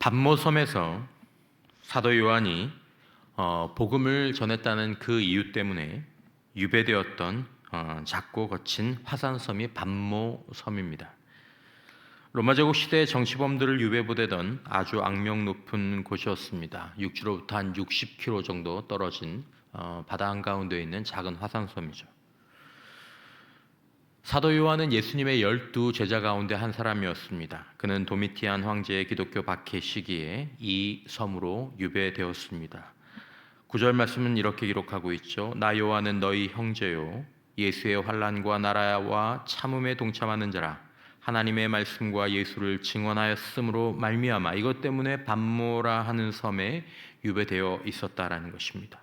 pat모섬에서 사도 요한이 복음을 전했다는 그 이유 때문에 유배되었던 작고 거친 화산섬이 pat모섬입니다. 로마 제국 시대의 정치범들을 유배보내던 아주 악명 높은 곳이었습니다. 육지로부터 한 60km 정도 떨어진 바다 한가운데에 있는 작은 화산섬이죠. 사도 요한은 예수님의 12 제자 가운데 한 사람이었습니다. 그는 도미티안 황제의 기독교 박해 시기에 이 섬으로 유배되었습니다. 9절 말씀은 이렇게 기록하고 있죠. 나 요한은 너희 형제요 예수의 환난과 나라와 참음에 동참하는 자라. 하나님의 말씀과 예수를 증언하였으므로 말미암아 이것 때문에 pat모라 하는 섬에 유배되어 있었다라는 것입니다.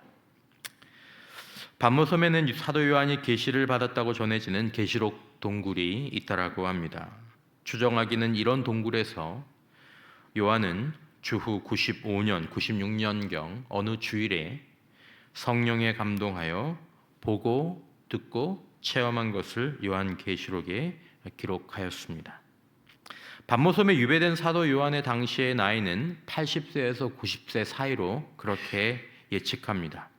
pat모섬에는 사도 요한이 계시를 받았다고 전해지는 계시록 동굴이 있다라고 합니다. 추정하기는 이런 동굴에서 요한은 주후 95년, 96년경 어느 주일에 성령에 감동하여 보고 듣고 체험한 것을 요한계시록에 기록하였습니다. pat모섬에 유배된 사도 요한의 당시의 나이는 80세에서 90세 사이로 그렇게 예측합니다.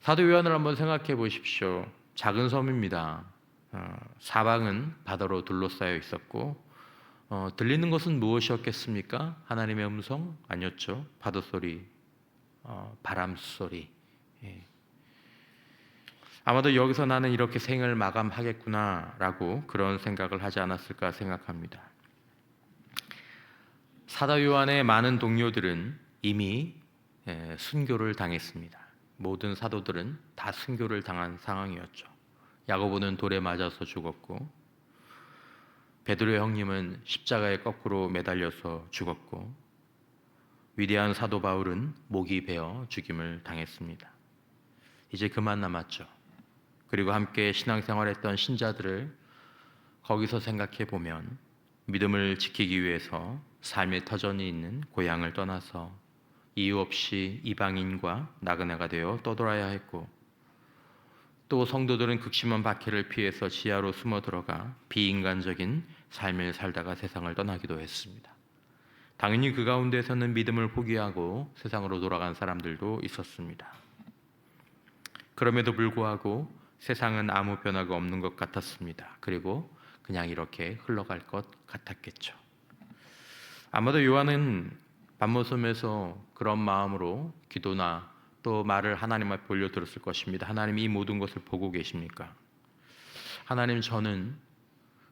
사도 요한을 한번 생각해 보십시오. 작은 섬입니다. 사방은 바다로 둘러싸여 있었고 들리는 것은 무엇이었겠습니까? 하나님의 음성? 아니었죠. 파도 소리, 바람 소리. 아마도 여기서 나는 이렇게 생을 마감하겠구나라고 그런 생각을 하지 않았을까 생각합니다. 사도 요한의 많은 동료들은 이미 순교를 당했습니다. 모든 사도들은 다 순교를 당한 상황이었죠. 야고보는 돌에 맞아서 죽었고 베드로 형님은 십자가에 거꾸로 매달려서 죽었고 위대한 사도 바울은 목이 베어 죽임을 당했습니다. 이제 그만 남았죠. 그리고 함께 신앙생활했던 신자들을 거기서 생각해 보면 믿음을 지키기 위해서 삶의 터전이 있는 고향을 떠나서 이유 없이 이방인과 나그네가 되어 떠돌아야 했고 또 성도들은 극심한 박해를 피해서 지하로 숨어 들어가 비인간적인 삶을 살다가 세상을 떠나기도 했습니다. 당연히 그 가운데서는 믿음을 포기하고 세상으로 돌아간 사람들도 있었습니다. 그럼에도 불구하고 세상은 아무 변화가 없는 것 같았습니다. 그리고 그냥 이렇게 흘러갈 것 같았겠죠. 아마도 요한은 pat모섬에서 그런 마음으로 기도나 또 말을 하나님 앞에 올려드렸을 것입니다. 하나님, 이 모든 것을 보고 계십니까? 하나님,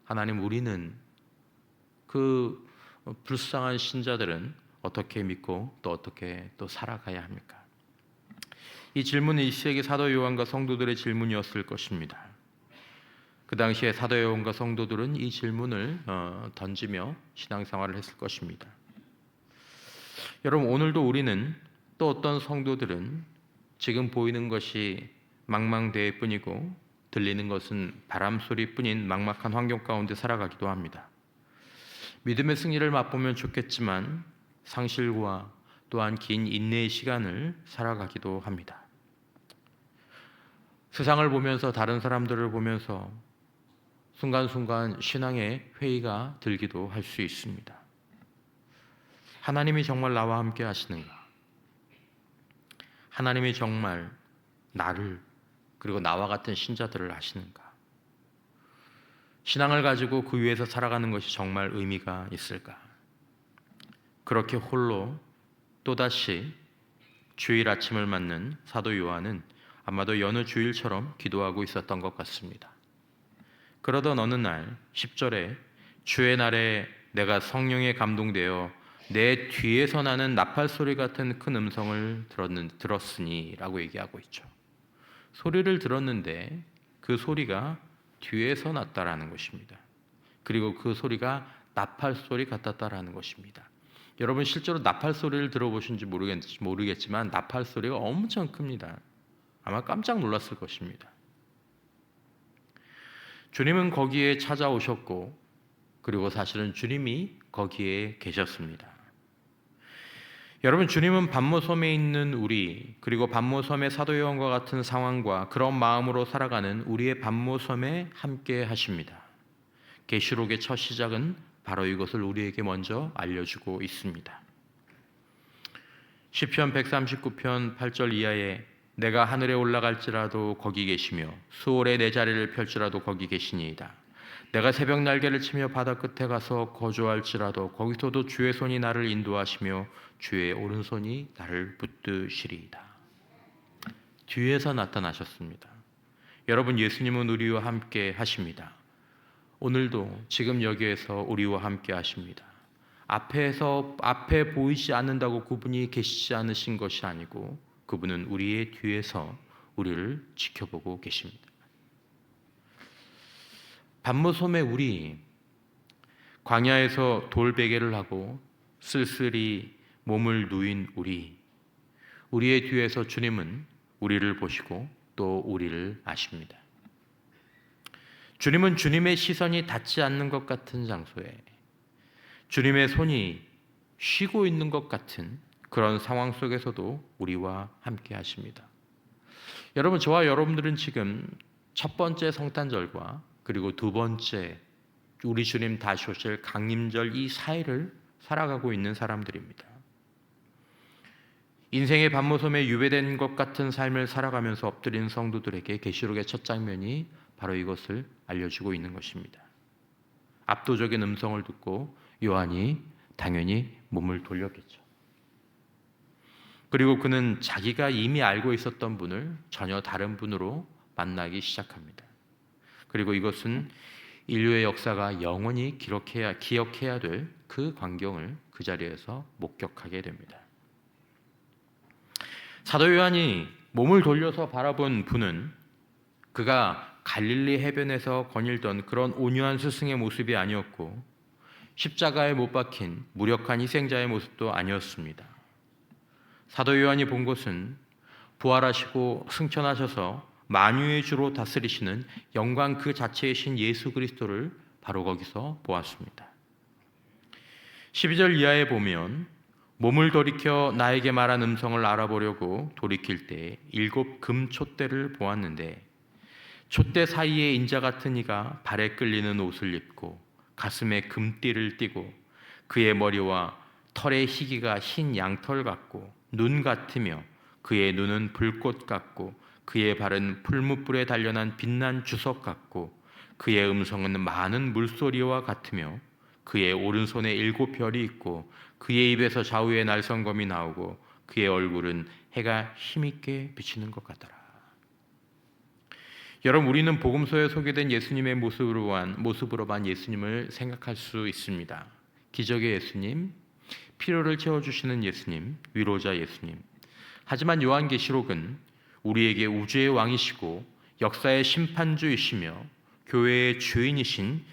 하나님, 우리는 그 불쌍한 신자들은 어떻게 믿고 또 어떻게 또 살아가야 합니까? 이 질문은 이 시기 사도 요한과 성도들의 질문이었을 것입니다. 그 당시에 사도 요한과 성도들은 이 질문을 던지며 신앙생활을 했을 것입니다. 여러분, 오늘도 우리는 또 어떤 성도들은 지금 보이는 것이 망망대해 뿐이고 들리는 것은 바람소리뿐인 막막한 환경 가운데 살아가기도 합니다. 믿음의 승리를 맛보면 좋겠지만 상실과 또한 긴 인내의 시간을 살아가기도 합니다. 세상을 보면서 다른 사람들을 보면서 순간순간 신앙의 회의가 들기도 할 수 있습니다. 하나님이 정말 나와 함께 하시는가? 하나님이 정말 나를 그리고 나와 같은 신자들을 아시는가? 신앙을 가지고 그 위에서 살아가는 것이 정말 의미가 있을까? 그렇게 홀로 또다시 주일 아침을 맞는 사도 요한은 아마도 여느 주일처럼 기도하고 있었던 것 같습니다. 그러던 어느 날 10절에 주의 날에 내가 성령에 감동되어 내 뒤에서 나는 나팔 소리 같은 큰 음성을 들었으니 라고 얘기하고 있죠. 소리를 들었는데 그 소리가 뒤에서 났다라는 것입니다. 그리고 그 소리가 나팔 소리 같았다라는 것입니다. 여러분, 실제로 나팔 소리를 들어보신지 모르겠지만 나팔 소리가 엄청 큽니다. 아마 깜짝 놀랐을 것입니다. 주님은 거기에 찾아오셨고 그리고 사실은 주님이 거기에 계셨습니다. 여러분, 주님은 pat모섬에 있는 우리 그리고 pat모섬의 사도 요한과 같은 상황과 그런 마음으로 살아가는 우리의 pat모섬에 함께 하십니다. 계시록의 첫 시작은 바로 이것을 우리에게 먼저 알려주고 있습니다. 시편 139편 8절 이하에 내가 하늘에 올라갈지라도 거기 계시며 수월에 내 자리를 펼지라도 거기 계시니이다. 내가 새벽 날개를 치며 바다 끝에 가서 거주할지라도 거기서도 주의 손이 나를 인도하시며 주의 오른손이 나를 붙드시리이다. 뒤에서 나타나셨습니다. 여러분, 예수님은 우리와 함께 하십니다. 오늘도 지금 여기에서 우리와 함께 하십니다. 앞에 보이지 않는다고 그분이 계시지 않으신 것이 아니고 그분은 우리의 뒤에서 우리를 지켜보고 계십니다. 밤무섬에 우리 광야에서 돌베개를 하고 쓸쓸히 몸을 누인 우리의 뒤에서 주님은 우리를 보시고 또 우리를 아십니다. 주님은 주님의 시선이 닿지 않는 것 같은 장소에 주님의 손이 쉬고 있는 것 같은 그런 상황 속에서도 우리와 함께 하십니다. 여러분, 저와 여러분들은 지금 첫 번째 성탄절과 그리고 두 번째 우리 주님 다시 오실 강림절 이 사이를 살아가고 있는 사람들입니다. 인생의 밤모섬에 유배된 것 같은 삶을 살아가면서 엎드린 성도들에게 계시록의 첫 장면이 바로 이것을 알려주고 있는 것입니다. 압도적인 음성을 듣고 요한이 당연히 몸을 돌렸겠죠. 그리고 그는 자기가 이미 알고 있었던 분을 전혀 다른 분으로 만나기 시작합니다. 그리고 이것은 인류의 역사가 영원히 기억해야 될 그 광경을 그 자리에서 목격하게 됩니다. 사도 요한이 몸을 돌려서 바라본 분은 그가 갈릴리 해변에서 거닐던 그런 온유한 스승의 모습이 아니었고 십자가에 못 박힌 무력한 희생자의 모습도 아니었습니다. 사도 요한이 본 것은 부활하시고 승천하셔서 만유의 주로 다스리시는 영광 그 자체이신 예수 그리스도를 바로 거기서 보았습니다. 12절 이하에 보면 몸을 돌이켜 나에게 말한 음성을 알아보려고 돌이킬 때 7 금촛대를 보았는데 촛대 사이에 인자 같은 이가 발에 끌리는 옷을 입고 가슴에 금띠를 띠고 그의 머리와 털의 희기가 흰 양털 같고 눈 같으며 그의 눈은 불꽃 같고 그의 발은 풀무불에 단련한 빛난 주석 같고 그의 음성은 많은 물소리와 같으며 그의 오른손에 7 별이 있고 그의 입에서 좌우에 날성검이 나오고 그의 얼굴은 해가 힘있게 비치는 것 같더라. 여러분, 우리는 복음서에 소개된 예수님의 모습으로만 예수님을 생각할 수 있습니다. 기적의 예수님, 필요를 채워주시는 예수님, 위로자 예수님. 하지만 요한계시록은 우리에게 우주의 왕이시고 역사의 심판주이시며 교회의 주인이신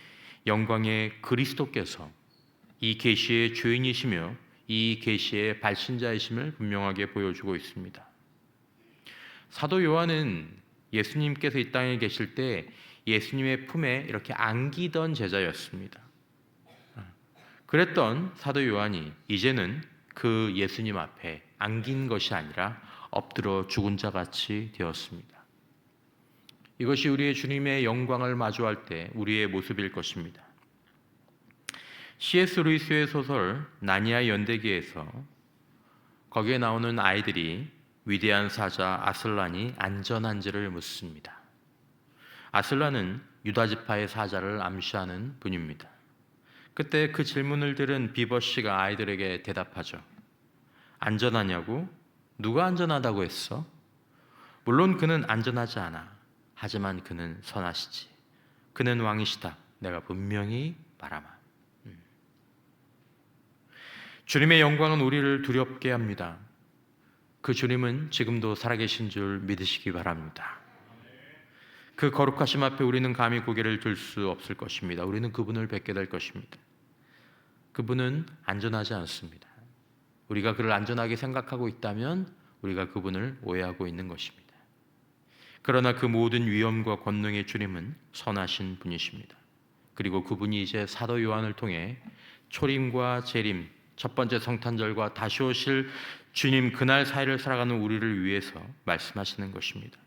영광의 그리스도께서 이 계시의 주인이시며 이 계시의 발신자이심을 분명하게 보여주고 있습니다. 사도 요한은 예수님께서 이 땅에 계실 때 예수님의 품에 이렇게 안기던 제자였습니다. 그랬던 사도 요한이 이제는 그 예수님 앞에 안긴 것이 아니라 엎드려 죽은 자 같이 되었습니다. 이것이 우리의 주님의 영광을 마주할 때 우리의 모습일 것입니다. C.S. 루이스의 소설 나니아 연대기에서 거기에 나오는 아이들이 위대한 사자 아슬란이 안전한지를 묻습니다. 아슬란은 유다 지파의 사자를 암시하는 분입니다. 그때 그 질문을 들은 비버씨가 아이들에게 대답하죠. 안전하냐고? 누가 안전하다고 했어? 물론 그는 안전하지 않아. 하지만 그는 선하시지. 그는 왕이시다. 내가 분명히 말하마. 주님의 영광은 우리를 두렵게 합니다. 그 주님은 지금도 살아계신 줄 믿으시기 바랍니다. 그 거룩하심 앞에 우리는 감히 고개를 들 수 없을 것입니다. 우리는 그분을 뵙게 될 것입니다. 그분은 안전하지 않습니다. 우리가 그를 안전하게 생각하고 있다면 우리가 그분을 오해하고 있는 것입니다. 그러나 그 모든 위엄과 권능의 주님은 선하신 분이십니다. 그리고 그분이 이제 사도 요한을 통해 초림과 재림, 첫 번째 성탄절과 다시 오실 주님 그날 사이를 살아가는 우리를 위해서 말씀하시는 것입니다.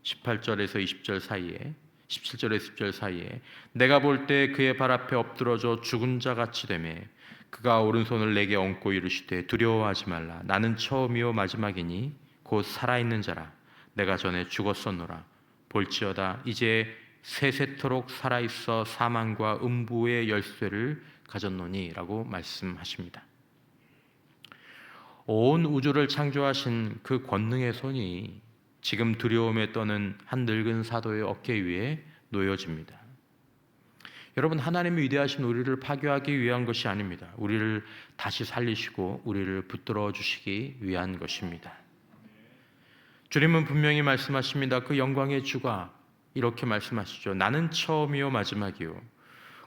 18절에서 20절 사이에 17절에 10절 사이에 내가 볼 때 그의 발 앞에 엎드러져 죽은 자 같이 되매 그가 오른손을 내게 얹고 이르시되 두려워하지 말라. 나는 처음이요 마지막이니 곧 살아있는 자라. 내가 전에 죽었었노라. 볼지어다 이제 세세토록 살아있어 사망과 음부의 열쇠를 가졌노니 라고 말씀하십니다. 온 우주를 창조하신 그 권능의 손이 지금 두려움에 떠는 한 늙은 사도의 어깨 위에 놓여집니다. 여러분, 하나님이 위대하신 우리를 파괴하기 위한 것이 아닙니다. 우리를 다시 살리시고 우리를 붙들어 주시기 위한 것입니다. 주님은 분명히 말씀하십니다. 그 영광의 주가 이렇게 말씀하시죠. 나는 처음이요 마지막이요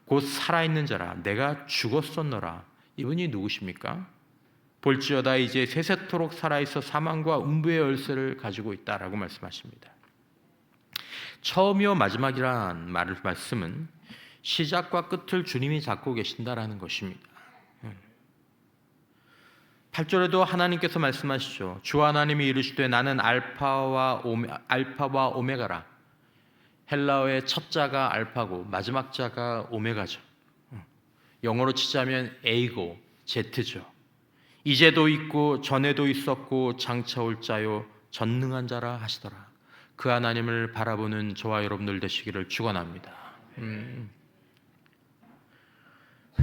곧 살아있는 자라. 내가 죽었었노라. 이분이 누구십니까? 볼지어다 이제 세세토록 살아있어 사망과 음부의 열쇠를 가지고 있다라고 말씀하십니다. 처음이요 마지막이란 말씀은 시작과 끝을 주님이 잡고 계신다라는 것입니다. 8절에도 하나님께서 말씀하시죠. 주 하나님이 이르시되 나는 알파와 오메가라. 헬라어의 첫 자가 알파고 마지막 자가 오메가죠. 영어로 치자면 A고 Z죠. 이제도 있고 전에도 있었고 장차 올 자요 전능한 자라 하시더라. 그 하나님을 바라보는 저와 여러분들 되시기를 축원합니다.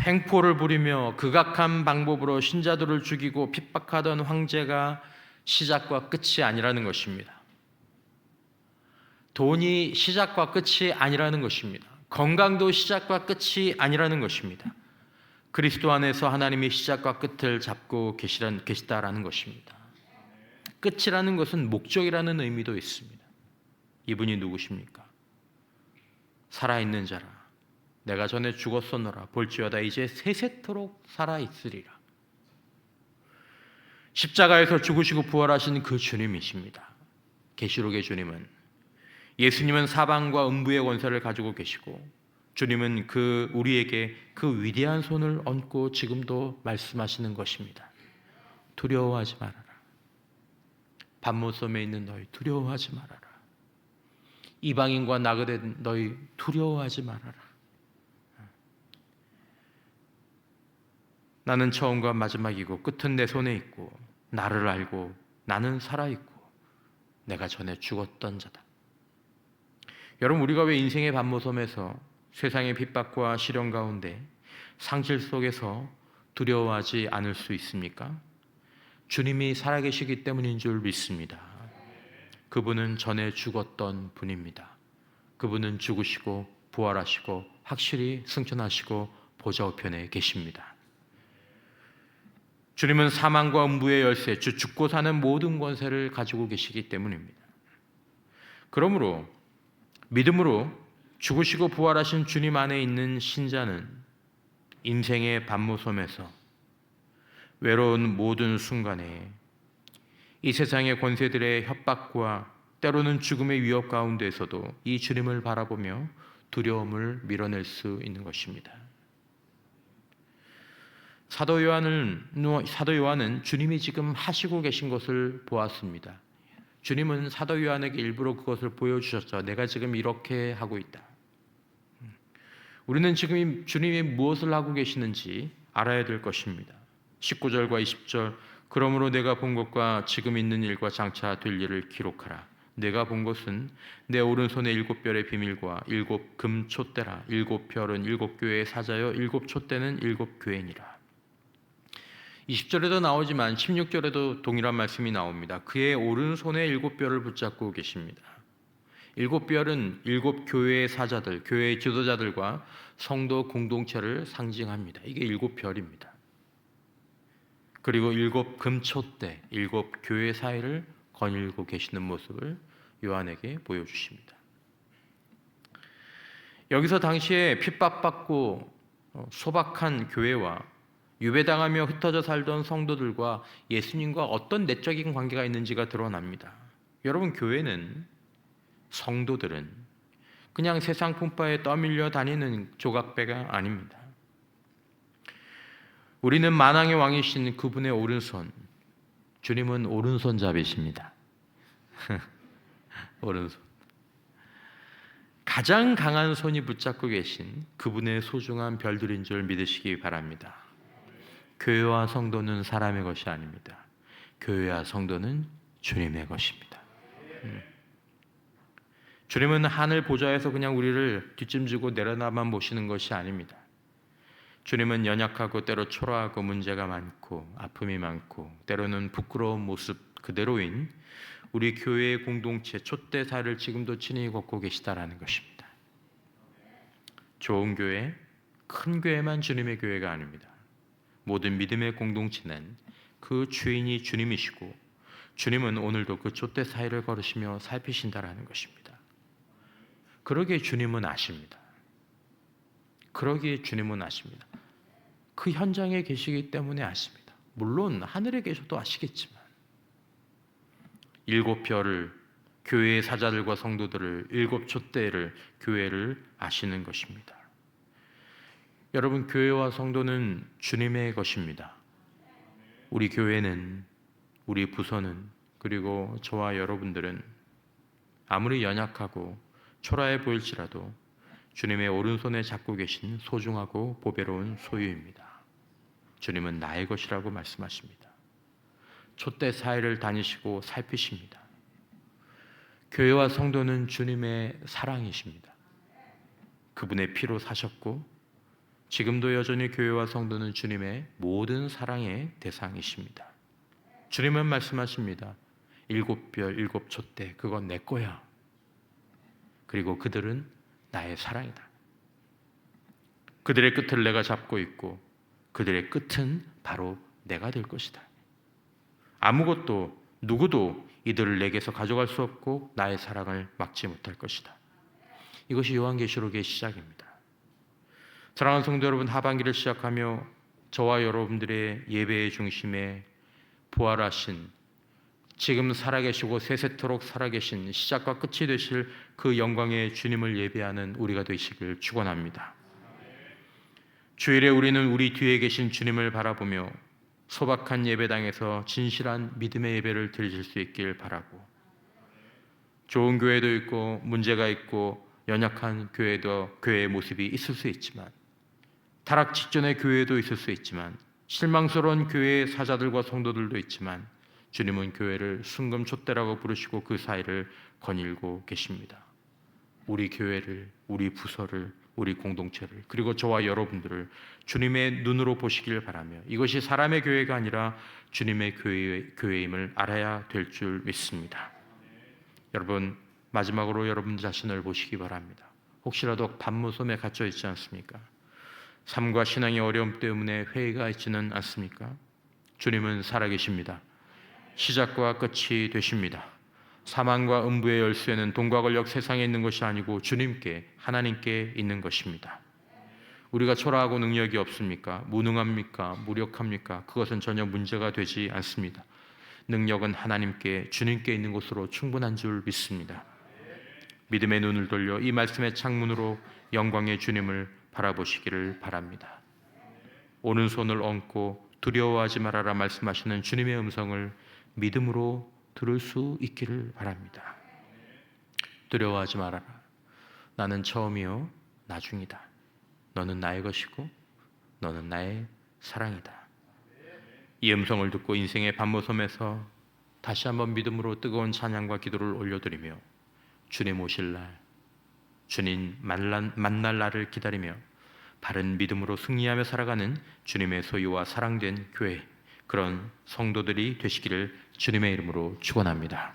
횡포를 부리며 극악한 방법으로 신자들을 죽이고 핍박하던 황제가 시작과 끝이 아니라는 것입니다. 돈이 시작과 끝이 아니라는 것입니다. 건강도 시작과 끝이 아니라는 것입니다. 그리스도 안에서 하나님이 시작과 끝을 잡고 계시다라는 것입니다. 끝이라는 것은 목적이라는 의미도 있습니다. 이분이 누구십니까? 살아있는 자라. 내가 전에 죽었었노라. 볼지어다 이제 세세토록 살아있으리라. 십자가에서 죽으시고 부활하신 그 주님이십니다. 계시록의 주님은, 예수님은 사방과 음부의 권세를 가지고 계시고 주님은 우리에게 그 위대한 손을 얹고 지금도 말씀하시는 것입니다. 두려워하지 말아라. 반모섬에 있는 너희 두려워하지 말아라. 이방인과 나그네 너희 두려워하지 말아라. 나는 처음과 마지막이고 끝은 내 손에 있고 나를 알고 나는 살아있고 내가 전에 죽었던 자다. 여러분, 우리가 왜 인생의 반모섬에서 세상의 핍박과 시련 가운데 상실 속에서 두려워하지 않을 수 있습니까? 주님이 살아계시기 때문인 줄 믿습니다. 그분은 전에 죽었던 분입니다. 그분은 죽으시고 부활하시고 확실히 승천하시고 보좌 우편에 계십니다. 주님은 사망과 음부의 열쇠, 죽고 사는 모든 권세를 가지고 계시기 때문입니다. 그러므로 믿음으로 죽으시고 부활하신 주님 안에 있는 신자는 인생의 반모섬에서 외로운 모든 순간에 이 세상의 권세들의 협박과 때로는 죽음의 위협 가운데에서도 이 주님을 바라보며 두려움을 밀어낼 수 있는 것입니다. 사도 요한은 주님이 지금 하시고 계신 것을 보았습니다. 주님은 사도 요한에게 일부러 그것을 보여주셨죠. 내가 지금 이렇게 하고 있다. 우리는 지금 주님이 무엇을 하고 계시는지 알아야 될 것입니다. 19절과 20절, 그러므로 내가 본 것과 지금 있는 일과 장차 될 일을 기록하라. 내가 본 것은 내 오른손의 7별의 비밀과 7 금촛대라. 7별은 7교회의 사자여 7촛대는 7교회니라. 20절에도 나오지만 16절에도 동일한 말씀이 나옵니다. 그의 오른손에 7별을 붙잡고 계십니다. 7별은 7교회의 사자들, 교회의 지도자들과 성도 공동체를 상징합니다. 이게 7별입니다. 그리고 7 금촛대, 7교회 사이를 거닐고 계시는 모습을 요한에게 보여주십니다. 여기서 당시에 핍박받고 소박한 교회와 유배당하며 흩어져 살던 성도들과 예수님과 어떤 내적인 관계가 있는지가 드러납니다. 여러분, 교회는, 성도들은 그냥 세상 풍파에 떠밀려 다니는 조각배가 아닙니다. 우리는 만왕의 왕이신 그분의 오른손, 주님은 오른손잡이십니다. 오른손. 가장 강한 손이 붙잡고 계신 그분의 소중한 별들인 줄 믿으시기 바랍니다. 교회와 성도는 사람의 것이 아닙니다. 교회와 성도는 주님의 것입니다. 주님은 하늘 보좌에서 그냥 우리를 뒷짐지고 내려다만 보시는 것이 아닙니다. 주님은 연약하고 때로 초라하고 문제가 많고 아픔이 많고 때로는 부끄러운 모습 그대로인 우리 교회의 공동체 촛대사를 지금도 친히 걷고 계시다라는 것입니다. 좋은 교회, 큰 교회만 주님의 교회가 아닙니다. 모든 믿음의 공동체는 그 주인이 주님이시고 주님은 오늘도 그 촛대 사이를 걸으시며 살피신다라는 것입니다. 그러기에 주님은 아십니다. 그러기에 주님은 아십니다. 그 현장에 계시기 때문에 아십니다. 물론 하늘에 계셔도 아시겠지만 일곱 별을, 교회의 사자들과 성도들을, 일곱 촛대를, 교회를 아시는 것입니다. 여러분, 교회와 성도는 주님의 것입니다. 우리 교회는, 우리 부서는, 그리고 저와 여러분들은 아무리 연약하고 초라해 보일지라도 주님의 오른손에 잡고 계신 소중하고 보배로운 소유입니다. 주님은 나의 것이라고 말씀하십니다. 촛대 사이를 다니시고 살피십니다. 교회와 성도는 주님의 사랑이십니다. 그분의 피로 사셨고 지금도 여전히 교회와 성도는 주님의 모든 사랑의 대상이십니다. 주님은 말씀하십니다. 일곱 별, 일곱 촛대, 그건 내 거야. 그리고 그들은 나의 사랑이다. 그들의 끝을 내가 잡고 있고 그들의 끝은 바로 내가 될 것이다. 아무것도 누구도 이들을 내게서 가져갈 수 없고 나의 사랑을 막지 못할 것이다. 이것이 요한계시록의 시작입니다. 사랑하는 성도 여러분, 하반기를 시작하며 저와 여러분들의 예배의 중심에 부활하신, 지금 살아계시고 세세토록 살아계신, 시작과 끝이 되실 그 영광의 주님을 예배하는 우리가 되시길 축원합니다. 주일에 우리는 우리 뒤에 계신 주님을 바라보며 소박한 예배당에서 진실한 믿음의 예배를 드릴 수 있길 바라고, 좋은 교회도 있고 문제가 있고 연약한 교회도 교회의 모습이 있을 수 있지만, 타락 직전의 교회도 있을 수 있지만, 실망스러운 교회의 사자들과 성도들도 있지만 주님은 교회를 순금촛대라고 부르시고 그 사이를 거닐고 계십니다. 우리 교회를, 우리 부서를, 우리 공동체를, 그리고 저와 여러분들을 주님의 눈으로 보시길 바라며 이것이 사람의 교회가 아니라 주님의 교회임을 알아야 될 줄 믿습니다. 여러분, 마지막으로 여러분 자신을 보시기 바랍니다. 혹시라도 밤무섬에 갇혀 있지 않습니까? 삶과 신앙의 어려움 때문에 회의가 있지는 않습니까? 주님은 살아계십니다. 시작과 끝이 되십니다. 사망과 음부의 열쇠는 돈과 권력 세상에 있는 것이 아니고 주님께, 하나님께 있는 것입니다. 우리가 초라하고 능력이 없습니까? 무능합니까? 무력합니까? 그것은 전혀 문제가 되지 않습니다. 능력은 하나님께, 주님께 있는 것으로 충분한 줄 믿습니다. 믿음의 눈을 돌려 이 말씀의 창문으로 영광의 주님을 바라보시기를 바랍니다. 오른손을 얹고 두려워하지 말아라 말씀하시는 주님의 음성을 믿음으로 들을 수 있기를 바랍니다. 두려워하지 말아라. 나는 처음이요 나중이다. 너는 나의 것이고 너는 나의 사랑이다. 이 음성을 듣고 인생의 밤모섬에서 다시 한번 믿음으로 뜨거운 찬양과 기도를 올려드리며 주님 오실 날, 주님 만날 날을 기다리며 바른 믿음으로 승리하며 살아가는 주님의 소유와 사랑된 교회, 그런 성도들이 되시기를 주님의 이름으로 축원합니다.